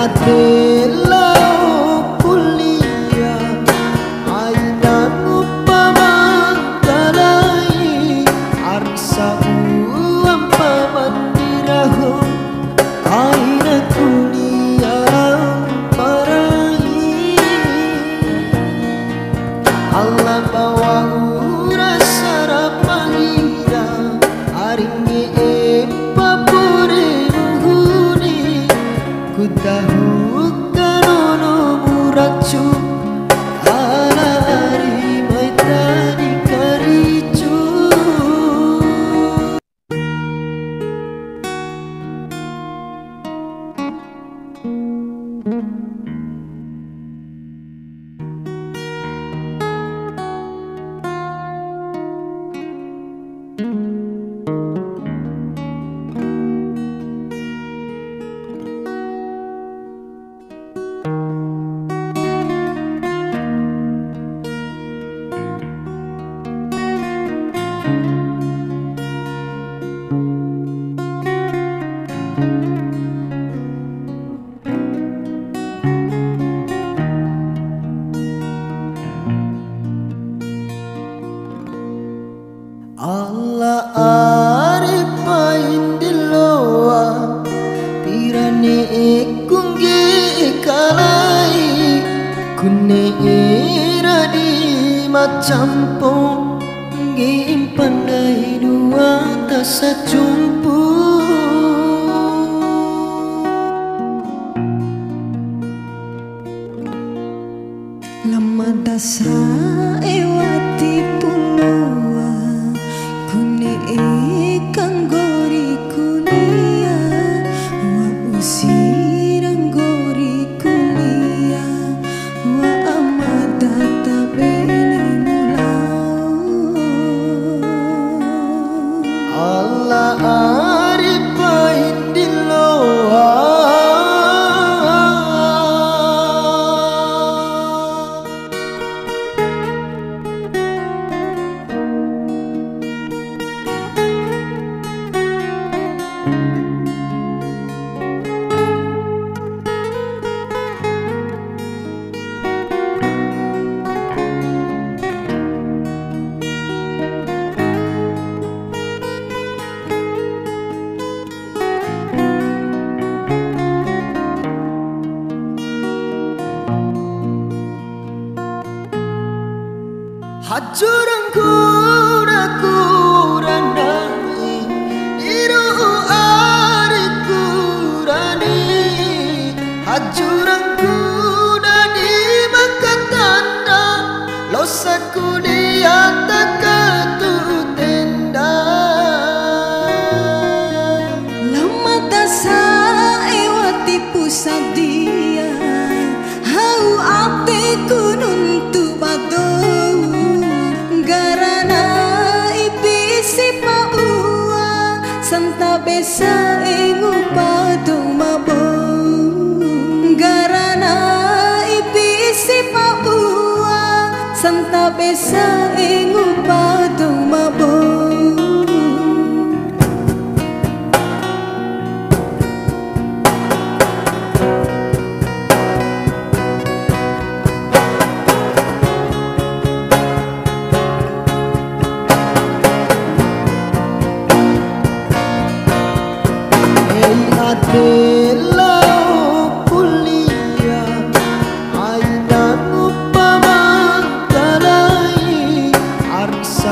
Atelau kuliah Ainaku pamangkalai Arsa uang pamandirahu Aina kuliah parai Allah bawa rasa rapangira Aringi papure muhuni Kudahu kanono muracu Alari maitani karicu Allah aripain diloa Pirane kungge kalai Kune iradi macampo Nge pandai dua tasa jumpu Lama dasra ewati punua Kune kanggori kulia Wa usirang gori kulia Wa amada tabene mulau Allah aripain diloa Hajurang kura-kurandai Iru ari kurani Hajurang kuda di makatanda Losaku di atas katu tenda Lama tasa ewati pusat dia Hau ate kunun tu bado Santa besa ingu padong mabo Garana ipisi paua Santa besa ingu padong mabo Atelau kuliah Ainaku pamangkalai Arsa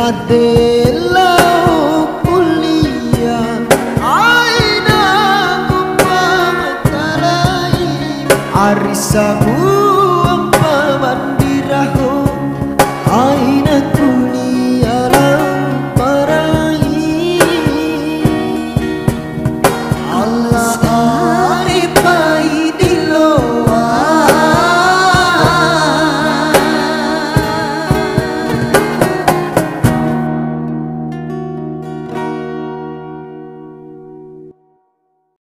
Adela kuliah aina upamatalai arisa